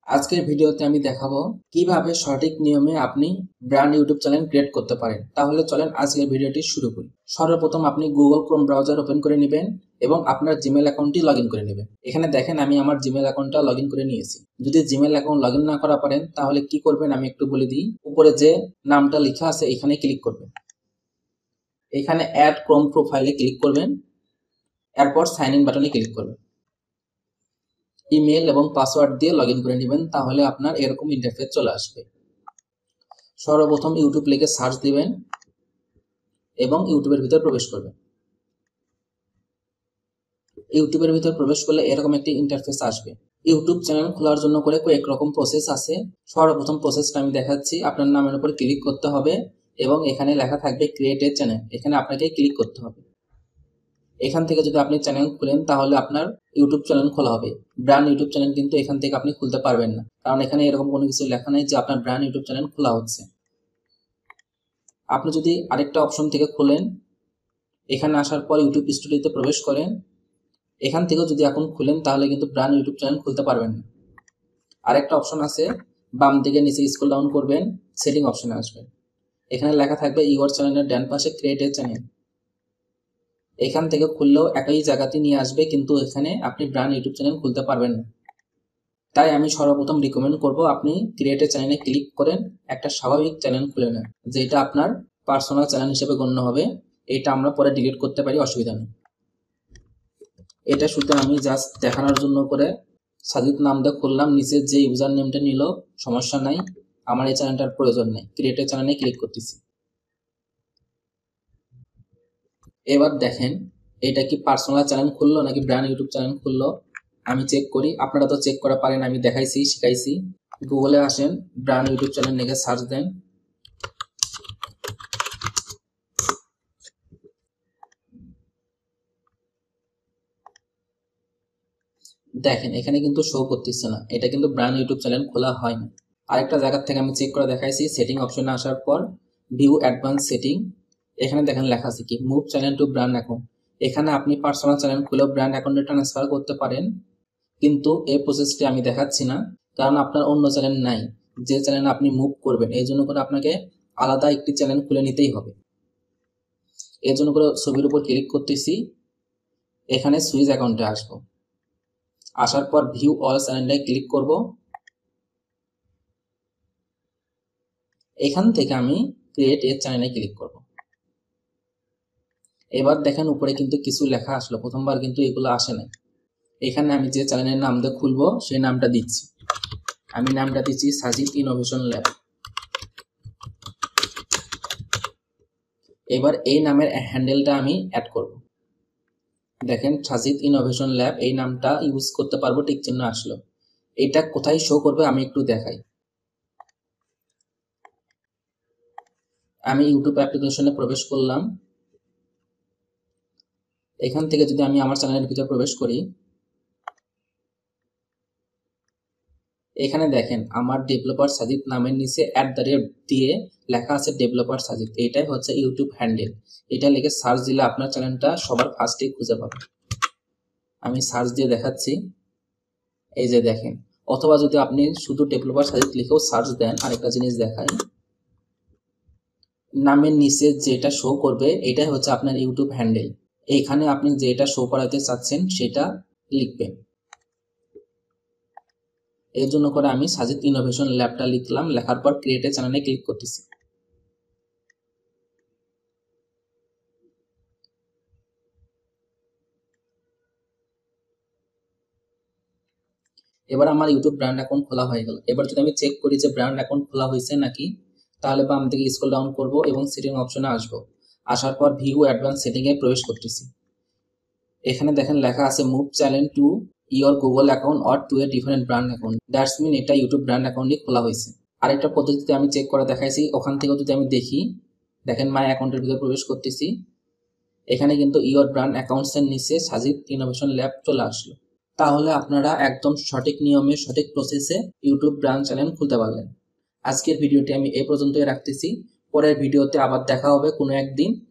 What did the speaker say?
আজকের ভিডিওতে আমি দেখাবো কিভাবে সঠিক নিয়মে আপনি ব্র্যান্ড ইউটিউব চ্যানেল ক্রিয়েট করতে পারেন। তাহলে চলেন আজকের ভিডিওটি শুরু করি। সর্বপ্রথম আপনি গুগল ক্রোম ব্রাউজার ওপেন করে নেবেন এবং আপনার জিমেল অ্যাকাউন্টটি লগইন করে নেবেন। এখানে দেখেন আমি আমার জিমেল অ্যাকাউন্টটা লগইন করে নিয়েছি। যদি জিমেল অ্যাকাউন্ট লগইন না করা পারেন তাহলে কি করবেন আমি একটু বলে দিই। উপরে যে নামটা লেখা আছে এখানে ক্লিক করবেন। এখানে অ্যাড ক্রোম প্রোফাইলে ক্লিক করবেন, এরপর সাইন ইন বাটনে ক্লিক করবেন। ইমেল এবং পাসওয়ার্ড দিয়ে লগইন করে নেবেন, তাহলে আপনার এরকম ইন্টারফেস চলে আসবে। সর্বপ্রথম ইউটিউব লিখে সার্চ দিবেন এবং ইউটিউবের ভিতর প্রবেশ করবেন। ইউটিউবের ভিতর প্রবেশ করলে এরকম একটি ইন্টারফেস আসবে। ইউটিউব চ্যানেল খোলার জন্য করে কয়েক রকম প্রসেস আছে। সর্বপ্রথম প্রসেসটা আমি দেখাচ্ছি। আপনার নামের উপর ক্লিক করতে হবে এবং এখানে লেখা থাকবে ক্রিয়েট এ চ্যানেল, এখানে আপনাকে ক্লিক করতে হবে। এখান থেকে যদি আপনি চ্যানেল খুলেন তাহলে আপনার ইউটিউব চ্যানেল খোলা হবে। ব্র্যান্ড ইউটিউব চ্যানেল কিন্তু এখান থেকে আপনি খুলতে পারবেন না, কারণ এখানে এরকম কোনো কিছু লেখা নেই যে আপনার ব্র্যান্ড ইউটিউব চ্যানেল খোলা হচ্ছে। আপনি যদি আরেকটা অপশন থেকে খুলেন, এখানে আসার পর ইউটিউব স্টুডিওতে প্রবেশ করেন, এখান থেকেও যদি এখন খুলেন তাহলে কিন্তু ব্র্যান্ড ইউটিউব চ্যানেল খুলতে পারবেন না। আরেকটা অপশন আছে, বাম দিকে নিচে স্ক্রল ডাউন করবেন, সেটিং অপশনে আসবেন। এখানে লেখা থাকবে ইউর চ্যানেলের ডান পাশে ক্রিয়েট এ চ্যানেল। এখান থেকে খুললেও একই জায়গাতে নিয়ে আসবে, কিন্তু এখানে আপনি ব্র্যান্ড ইউটিউব চ্যানেল খুলতে পারবেন না। তাই আমি সর্বপ্রথম রিকমেন্ড করব আপনি ক্রিয়েট এ চ্যানেলে ক্লিক করেন, একটা স্বাভাবিক চ্যানেল খুলে নেন, যেটা আপনার পার্সোনাল চ্যানেল হিসেবে গণ্য হবে। এটা আমরা পরে ডিলিট করতে পারি, অসুবিধা নেই। এটা শুধু আমি জাস্ট দেখানোর জন্য করে সাজিদ নামটা খুললাম, নিচে যে ইউজার নেমটা নিল সমস্যা নাই, আমার এই চ্যানেলটার প্রয়োজন নেই। ক্রিয়েট এ চ্যানেলে ক্লিক করতেছি। এবার দেখেন এটা কি পার্সোনাল চ্যানেল খুললো নাকি ব্র্যান্ড ইউটিউব চ্যানেল খুললো, আমি চেক করি। আপনারা তো চেক করা পারেন, আমি দেখাইছি, শিখাইছি। গুগলে আসেন, ব্র্যান্ড ইউটিউব চ্যানেল লিখে সার্চ দেন। দেখেন এখানে কিন্তু শো করতেছে না, এটা কিন্তু ব্র্যান্ড ইউটিউব চ্যানেল খোলা হয় না। আরেকটা জায়গা থেকে আমি চেক করে দেখাইছি। সেটিং অপশনে আসার পর ভিউ অ্যাডভান্স সেটিং, এখানে দেখেন লেখা আছে কি move channel two brand account. এখানে আপনি পার্সোনাল চ্যানেল খুলেও ব্র্যান্ড অ্যাকাউন্টে ট্রান্সফার করতে পারেন, কিন্তু এই প্রসেসটি আমি দেখাচ্ছি না, কারণ আপনার অন্য চ্যানেল নাই যে চ্যানেল আপনি মুভ করবেন। এই জন্য করে আপনাকে আলাদা একটি চ্যানেল খুলে নিতেই হবে। এর জন্য করে ছবির উপর ক্লিক করতেছি, এখানে সুইচ অ্যাকাউন্টে আসবো। আসার পর ভিউ অল চ্যানেলটায় ক্লিক করব। এখান থেকে আমি ক্রিয়েট এ চ্যানেলে ক্লিক করব। এবার দেখেন উপরে কিন্তু কিছু লেখা আসলো, প্রথমবার কিন্তু এগুলো আসে না। এখানে আমি যে চ্যানেলের নাম দিয়ে খুলবো সেই নামটা দিচ্ছি। আমি নামটা দিচ্ছি সাজিদ ইনোভেশন ল্যাব। এবার এই নামের হ্যান্ডেলটা আমি অ্যাড করব। দেখেন সাজিদ ইনোভেশন ল্যাব এই নামটা ইউজ করতে পারবো, টিক চিহ্ন আসলো। এটা কোথায় শো করবে আমি একটু দেখাই। আমি ইউটিউব অ্যাপ্লিকেশনে প্রবেশ করলাম। এখান থেকে যদি আমি আমার চ্যানেলের ভিতরে প্রবেশ করি, এখানে দেখেন আমার ডেভেলপার সাজিদ নামের নিচে @ দিয়ে লেখা আছে ডেভেলপার সাজিদ। এটাই হচ্ছে ইউটিউব হ্যান্ডেল। এটা লিখে সার্চ দিলে আপনার চ্যানেলটা সবার ফার্স্টেই খুঁজে পাবে। আমি সার্চ দিয়ে দেখাচ্ছি, এই যে দেখেন। অথবা যদি আপনি শুধু ডেভেলপার সাজিদ লিখেও সার্চ দেন, আরেকটা জিনিস দেখাই, নামের নিচে যেটা শো করবে এটাই হচ্ছে আপনার ইউটিউব হ্যান্ডেল। এইখানে আপনি যেটা শো করাতে চাচ্ছেন সেটা লিখবেন। এর জন্য করে আমি সাজিদ ইনোভেশন ল্যাবটা লিখলাম, লেখার পর ক্রিয়েট এ চ্যানেলে ক্লিক করতেছি। এবার আমার ইউটিউব ব্র্যান্ড অ্যাকাউন্ট খোলা হয়ে গেল। এবার যদি আমি চেক করি যে ব্র্যান্ড অ্যাকাউন্ট খোলা হয়েছে নাকি, তাহলে বাম দিকে স্ক্রল ডাউন করব এবং সেটিং অপশনে আসবো। আসার পর ভিউ অ্যাডভান্স সেটিংয়ে প্রবেশ করতেছি। এখানে দেখেন লেখা আছে move channel to your Google account or to a different brand account. That's mean এটা ইউটিউব ব্র্যান্ড অ্যাকাউন্টই খোলা হয়েছে। আরেকটা পদ্ধতিতে আমি চেক করে দেখাইছি, ওখান থেকেও যদি আমি দেখি, দেখেন মাই অ্যাকাউন্টের ভিতরে প্রবেশ করতেছি। এখানে কিন্তু ইয়োর ব্র্যান্ড অ্যাকাউন্টসের নিচে সাজিদ ইনোভেশন ল্যাব চলে আসলো। তাহলে আপনারা একদম সঠিক নিয়মে সঠিক প্রসেসে ইউটিউব ব্র্যান্ড চ্যানেল খুলতে পারলেন। আজকের ভিডিওটি আমি এই পর্যন্তই রাখতেছি। পরের ভিডিওতে আবার দেখা হবে কোনো একদিন।